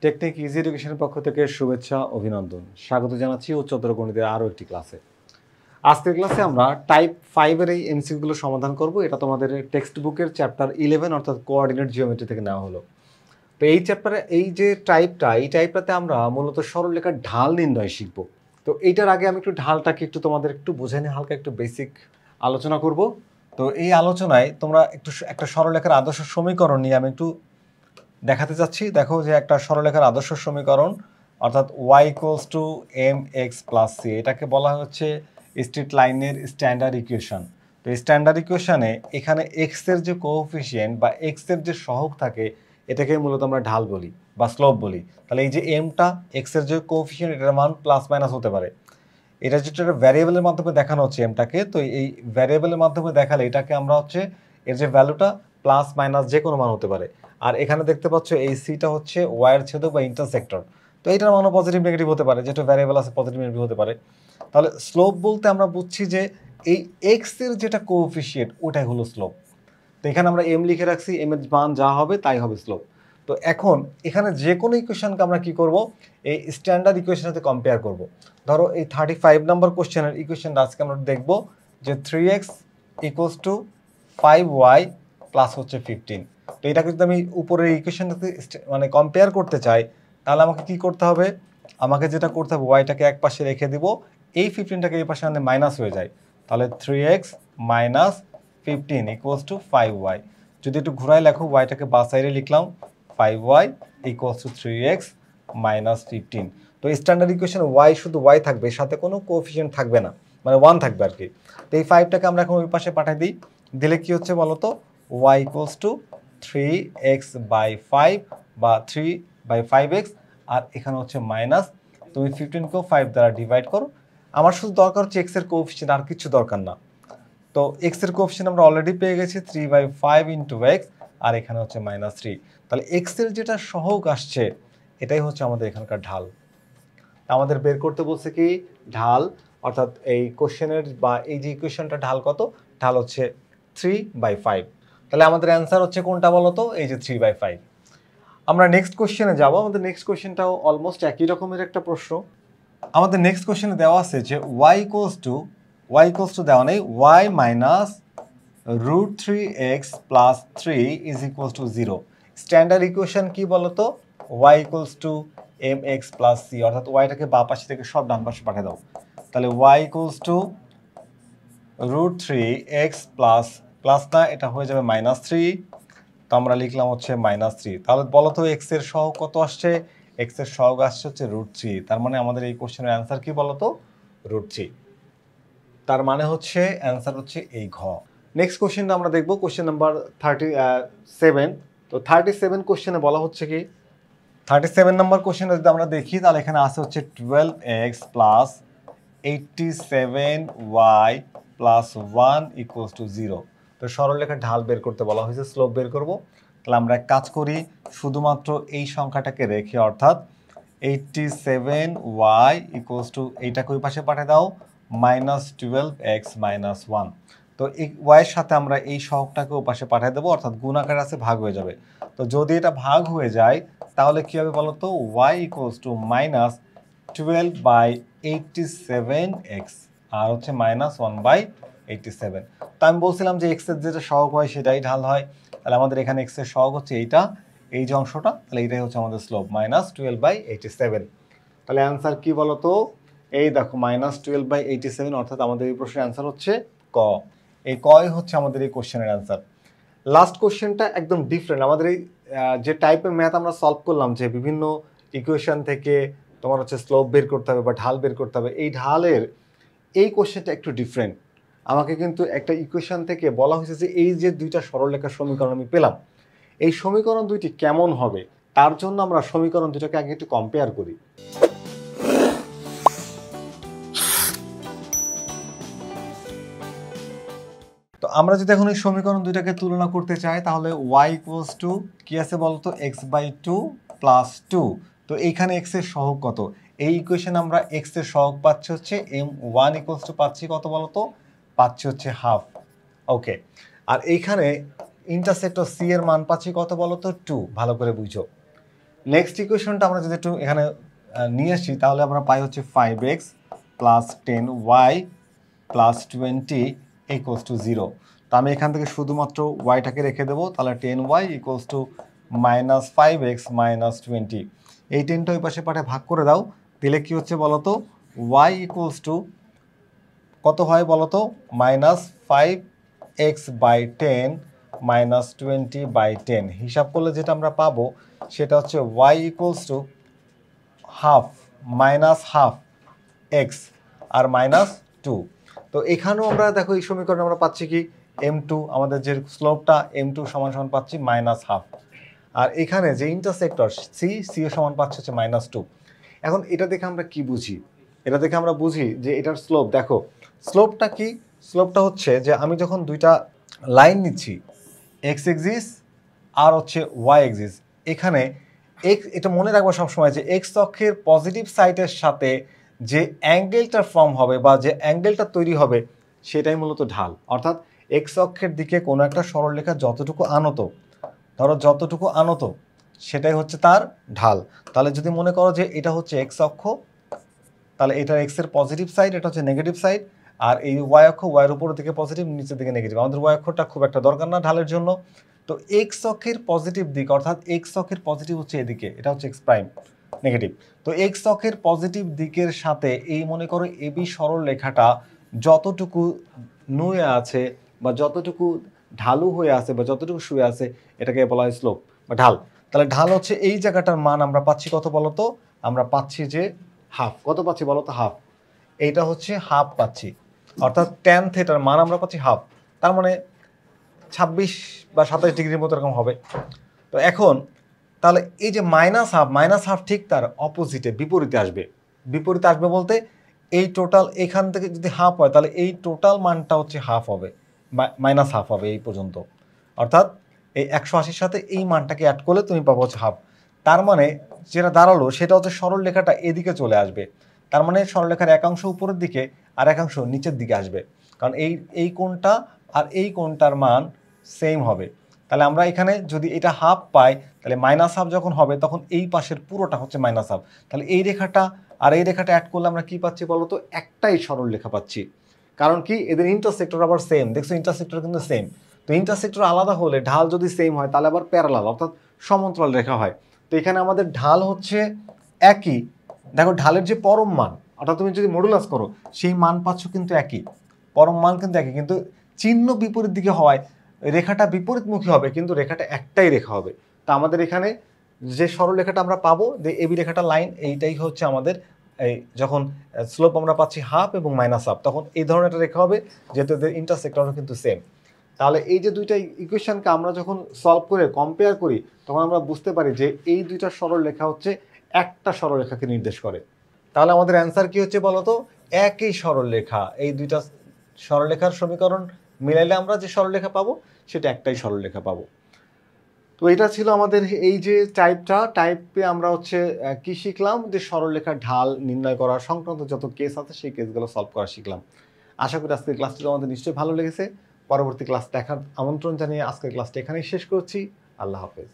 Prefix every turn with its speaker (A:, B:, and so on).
A: Technique easy এডুকেশনের পক্ষ থেকে শুভেচ্ছা অভিনন্দন স্বাগত জানাচ্ছি উচ্চতর গণিতের আরও একটি ক্লাসে। আজকের ক্লাসে আমরা টাইপ 5-এর এই এমসিকিউগুলো সমাধান করব। এটা তোমাদের টেক্সট বুকের চ্যাপ্টার 11 অর্থাৎ কোঅর্ডিনেট জিওমেট্রি থেকে নেওয়া হলো। তো এই চ্যাপ্টারে এই যে টাইপটাতে আমরা মূলত সরলরেখার ঢাল নির্ণয় শিখব। তো এইটার আগে আমি একটু ঢালটাকে তোমাদের একটু বোঝাই নিয়ে হালকা একটু বেসিক আলোচনা করব। তো এই আলোচনায় তোমরা একটা সরলরেখার আদর্শ সমীকরণ নিয়ে আমি একটু দেখাতে চাচ্ছি। দেখো যে একটা সরলরেখার আদর্শ সমীকরণ অর্থাৎ y = mx + c, এটাকে বলা হচ্ছে স্ট্রেট লাইনের স্ট্যান্ডার্ড ইকুয়েশন। তো স্ট্যান্ডার্ড ইকুয়েশনে এখানে x এর যে কোএফিসিয়েন্ট বা x এর যে সহগ থাকে এটাকে মূলত আমরা ঢাল বলি বা স্লোপ বলি। তাহলে এই যে mটা x এর যে কোএফিসিয়েন্ট এটার মান প্লাস মাইনাস হতে পারে। এটা যেটা ভ্যারিয়েবলের মাধ্যমে দেখানো হচ্ছে এমটাকে, তো এই ভ্যারিয়েবলের মাধ্যমে দেখালে এটাকে আমরা হচ্ছে এর যে ভ্যালুটা প্লাস মাইনাস যে কোনো মান হতে পারে। আর এখানে দেখতে পাচ্ছ এই সিটা হচ্ছে ওয়াইয়ের ছেদক বা ইন্টারসেক্টর। তো এইটার মানও পজিটিভ নেগেটিভ হতে পারে, যেটা ভ্যারিয়েবল আছে পজিটিভ নেগেটিভ হতে পারে। তাহলে স্লোপ বলতে আমরা বুঝছি যে এই এক্স এর যেটা কোএফিসিয়েন্ট ওটাই হলো স্লোপ। তো এখানে আমরা এম লিখে রাখছি, এম এর মান যা হবে তাই হবে স্লোপ। তো এখন এখানে যে কোনো ইকুয়েশনকে আমরা কি করব, এই স্ট্যান্ডার্ড ইকুয়েশনের সাথে কম্পেয়ার করব। ধরো এই 35 নম্বর কোশ্চেনের ইকুয়েশনটা আজকে আমরা দেখব যে 3x = 5y প্লাস হচ্ছে 15। তো এটাকে যদি আমি উপরের ইকুয়েশনটাতে মানে কম্পেয়ার করতে চাই তাহলে আমাকে কি করতে হবে, আমাকে যেটা করতে হবে ওয়াইটাকে এক পাশে রেখে দিব, এই 15টাকে এই পাশে আনলে মাইনাস হয়ে যায়। তাহলে 3x - 15 = 5y। যদি একটু ঘুরাই লেখো, ওয়াইটাকে বাঁ সাইডে লিখলাম 5y = 3x - 15। তো স্ট্যান্ডার্ড ইকুয়েশন ওয়াই শুধু ওয়াই থাকবে, সাথে কোনো কোএফিসিয়েন্ট থাকবে না, মানে 1 থাকবে আর কি। তো এই 5টাকে আমরা এখন ওই পাশে পাঠিয়ে দিই, দিলে কি হচ্ছে বলো তো, y = 3x/5 বা 3/5x, আর এখানে হচ্ছে মাইনাস। তুমি 15কেও 5 দ্বারা ডিভাইড করো। আমার শুধু দরকার হচ্ছে এক্স এর কোএফিসিয়েন্ট, আর কিছু দরকার না। তো এক্স এর কোএফিসিয়েন্ট আমরা অলরেডি পেয়ে গেছি 3/5 × x, আর এখানে হচ্ছে -3। তাহলে এক্স এর যেটা সহগ আসছে এটাই হচ্ছে আমাদের এখানকার ঢাল। আমাদের বের করতে বলছে কি ঢাল, অর্থাৎ এই কোশ্চেনের বা এই যে ইকুয়েশনটা ঢাল কত, ঢাল হচ্ছে 3/5। তাহলে আমাদের অ্যান্সার হচ্ছে কোনটা বলো তো, এই যে 3/5। আমরা নেক্সট কোশ্চেনে যাব। আমাদের নেক্সট কোশ্চেনটাও অলমোস্ট একই রকমের একটা প্রশ্ন। আমাদের নেক্সট কোশ্চেনে দেওয়া আছে যে y দেওয়া নেই, y - √3x + 3 = 0। স্ট্যান্ডার্ড ইকুয়েশন কি বলতো, y = mx + c, অর্থাৎ ওয়াইটাকে বাঁ পাশে থেকে সব ডান পাশে পাঠিয়ে দাও। তাহলে y = √3x প্লাস না, এটা হয়ে যাবে -3। তো আমরা লিখলাম হচ্ছে -3। তাহলে বলো তো এক্স এর সহগ কত আসছে, এক্স এর সহগ আসছে হচ্ছে √3। তার মানে আমাদের এই কোশ্চেনের অ্যান্সার কি বলো তো, √3। তার মানে হচ্ছে অ্যান্সার হচ্ছে এই ঘ। নেক্সট কোশ্চেনটা আমরা দেখব, কোশ্চেন নাম্বার 37। তো 37 কোশ্চেনে বলা হচ্ছে কি, 37 নম্বর কোশ্চেনে যদি আমরা দেখি তাহলে এখানে আছে হচ্ছে 12x + 87y + 1 = 0। তো সরলরেখার ঢাল বের করতে বলা হয়েছে, স্লোপ বের করব। তাহলে আমরা এক কাজ করি, শুধুমাত্র এই সংখ্যাটাকে রেখে, অর্থাৎ 87y = এইটাকে ওই পাশে পাঠিয়ে দাও, -12x - 1। তো এই ওয়াইয়ের সাথে আমরা এই সহগটাকে ও পাশে পাঠিয়ে দেবো, অর্থাৎ গুণ আকার আছে, ভাগ হয়ে যাবে। তো যদি এটা ভাগ হয়ে যায় তাহলে কি হবে বলো তো, y = -12/87x, আর হচ্ছে -1/87। তো আমি বলছিলাম যে এক্স এর যেটা সহগ হয় সেটাই ঢাল হয়। তাহলে আমাদের এখানে এক্স এর সহগ হচ্ছে এইটা, এই যে অংশটা, তাহলে এইটাই হচ্ছে আমাদের স্লোপ, -12/87। তাহলে অ্যান্সার কি বলো তো, এই দেখো -12/87, অর্থাৎ আমাদের এই প্রশ্নের অ্যান্সার হচ্ছে ক। এই কই হচ্ছে আমাদের এই কোশ্চেনের অ্যান্সার। লাস্ট কোশ্চেনটা একদম ডিফারেন্ট। আমাদের এই যে টাইপের ম্যাথ আমরা সলভ করলাম, যে বিভিন্ন ইকুয়েশন থেকে তোমার হচ্ছে স্লোপ বের করতে হবে বা ঢাল বের করতে হবে, এই ঢালের এই কোশ্চেনটা একটু ডিফারেন্ট। আমাকে কিন্তু একটা ইকুয়েশন থেকে বলা হয়েছে যে এই যে দুইটা সরলরেখার সমীকরণ আমি পেলাম, এই সমীকরণ দুইটি কেমন হবে, তার জন্য আমরা সমীকরণ দুটাকে আগে একটু কম্পেয়ার করি। তো আমরা যদি এখন এই সমীকরণ দুইটাকে তুলনা করতে চাই তাহলে y = কি আছে বলতো, x/2 + 2। তো এইখানে x এর সহগ কত, এই ইকুয়েশন আমরা x এর সহগ পাচ্ছি হচ্ছে m1 = পাচ্ছি কত বলতো, পাচ্ছি হচ্ছে হাফ। ওকে, আর এইখানে ইন্টারসেক্টর c এর মান পাচ্ছি কত বলতো, 2। ভালো করে বুঝো, নেক্সট ইকুয়েশনটা আমরা যদি একটু এখানে নিয়ে আসি তাহলে আমরা পাই হচ্ছে 5x plus 10y plus 20 equals to 0। তো আমি এখান থেকে শুধুমাত্র ওয়াইটাকে রেখে দেবো, তাহলে 10y equals to minus 5x minus 20। এই 10টা ওই পাশে পাঠে ভাগ করে দাও, দিলে কি হচ্ছে বলো তো, y ইকুয়ালস টু কত হয় বলো তো, minus 5x by 10 minus 20 by 10। হিসাব করলে যেটা আমরা পাবো সেটা হচ্ছে y equals to half minus half x আর মাইনাস 2। তো এখানেও আমরা দেখো এই সমীকরণে আমরা পাচ্ছি কি m2, আমাদের যে স্লোপটা m2 সমান সমান পাচ্ছি মাইনাস হাফ, আর এখানে যে ইন্টারসেক্টর সি এর সমান পাচ্ছে হচ্ছে মাইনাস 2। এখন এটা দেখে আমরা কি বুঝি, এটা দেখে আমরা বুঝি যে এটার স্লোপ, দেখো স্লোপটা কি, স্লোপটা হচ্ছে যে আমি যখন দুইটা লাইন নিচ্ছি এক্স এক্সিস আর হচ্ছে ওয়াই এক্সিস, এখানে এক্স, এটা মনে রাখবো সবসময় যে এক্স অক্ষের পজিটিভ সাইডের সাথে যে অ্যাঙ্গেলটা ফর্ম হবে বা যে অ্যাঙ্গেলটা তৈরি হবে সেটাই মূলত ঢাল। অর্থাৎ এক্স অক্ষের দিকে কোনো একটা সরলরেখা যতটুকু আনত, ধরো যতটুকু আনত সেটাই হচ্ছে তার ঢাল। তাহলে যদি মনে করো যে এটা হচ্ছে এক্স অক্ষ, তাহলে এটা এক্সের পজিটিভ সাইড, এটা হচ্ছে নেগেটিভ সাইড, আর এই ওয়াই অক্ষ, ওয়াইয়ের উপরের দিকে পজিটিভ, নিচের দিকে নেগেটিভ। আমাদের ওয়াই অক্ষটা খুব একটা দরকার না ঢালের জন্য। তো এক্স অক্ষের পজিটিভ দিক, অর্থাৎ এক্স অক্ষের পজিটিভ হচ্ছে এদিকে, এটা হচ্ছে এক্স প্রাইম, নেগেটিভ। তো এক্স অক্ষের পজিটিভ দিকের সাথে এই মনে করো এবি সরল রেখাটা যতটুকু নুয়ে আছে বা যতটুকু ঢালু হয়ে আছে বা যতটুকু শুয়ে আছে এটাকে বলা হয় স্লোপ বা ঢাল। তাহলে ঢাল হচ্ছে এই জায়গাটার মান আমরা পাচ্ছি কত বলতো, আমরা পাচ্ছি যে হাফ। কত পাচ্ছি বলতো, হাফ। এইটা হচ্ছে হাফ পাচ্ছি, অর্থাৎ ট্যান থিটার মান আমরা পাচ্ছি হাফ, তার মানে 26 বা 27 ডিগ্রির মতো এরকম হবে। তো এখন তাহলে এই যে মাইনাস হাফ ঠিক তার অপোজিটে, বিপরীতে আসবে। বিপরীতে আসবে বলতে এই টোটাল এখান থেকে যদি হাফ হয় তাহলে এই টোটাল মানটা হচ্ছে হাফ হবে, মাইনাস হাফ হবে এই পর্যন্ত। অর্থাৎ এই 180-র সাথে এই মানটাকে অ্যাড করলে তুমি পাবো হচ্ছে হাফ। তার মানে যেটা দাঁড়ালো সেটা হচ্ছে সরল রেখাটা এদিকে চলে আসবে। তার মানে সরলরেখার একাংশ উপরের দিকে আর একাংশ নিচের দিকে আসবে, কারণ এই কোণটা আর এই কোণটার মান সেম হবে। তাহলে আমরা এখানে যদি এটা হাফ পাই তাহলে মাইনাস হাফ যখন হবে তখন এই পাশের পুরোটা হচ্ছে মাইনাস হাফ। তাহলে এই রেখাটা আর এই রেখাটা অ্যাড করলে আমরা কি পাচ্ছি বলতো, একটাই সরল রেখা পাচ্ছি। কারণ কি, এদের ইন্টারসেক্টর আবার সেম, দেখছো ইন্টারসেক্টর কিন্তু সেম। তো ইন্টারসেক্টর আলাদা হলে ঢাল যদি সেম হয় তাহলে আবার প্যারালাল অর্থাৎ সমান্তরাল রেখা হয়। তো এখানে আমাদের ঢাল হচ্ছে একই, দেখো ঢালের যে পরম মান, অর্থাৎ তুমি যদি মডুলাস করো সেই মান পাচ্ছ কিন্তু একই, পরম মান কিন্তু একই, কিন্তু চিহ্ন বিপরীত দিকে হওয়ায় রেখাটা বিপরীতমুখী হবে কিন্তু রেখাটা একটাই রেখা হবে। তো আমাদের এখানে যে সরল রেখাটা আমরা পাবো, যে এবি রেখাটা লাইন, এইটাই হচ্ছে আমাদের এই যখন স্লোপ আমরা পাচ্ছি হাফ এবং মাইনাস হাফ, তখন এই ধরনের একটা রেখা হবে, যেহেতু এদের ইন্টারসেক্টরও কিন্তু সেম। তাহলে এই যে দুইটা ইকুয়েশনকে আমরা যখন সলভ করে কম্পেয়ার করি তখন আমরা বুঝতে পারি যে এই দুইটা সরল রেখা হচ্ছে একটা সরলরেখাকে নির্দেশ করে। তাহলে আমাদের অ্যান্সার কি হচ্ছে বলতো, একই সরলরেখা, এই দুইটা সরলরেখার সমীকরণ মিলাইলে আমরা যে সরলরেখা পাবো সেটা একটাই সরলরেখা পাবো। তো এটা ছিল আমাদের এই যে টাইপে আমরা হচ্ছে কি শিখলাম, যে সরলরেখার ঢাল নির্ণয় করা সংক্রান্ত যত কেস আছে সেই কেসগুলো সলভ করা শিখলাম। আশা করি আজকের ক্লাসটি আমাদের নিশ্চয়ই ভালো লেগেছে। পরবর্তী ক্লাস দেখার আমন্ত্রণ জানিয়ে আজকের ক্লাসটা এখানেই শেষ করছি। আল্লাহ হাফেজ।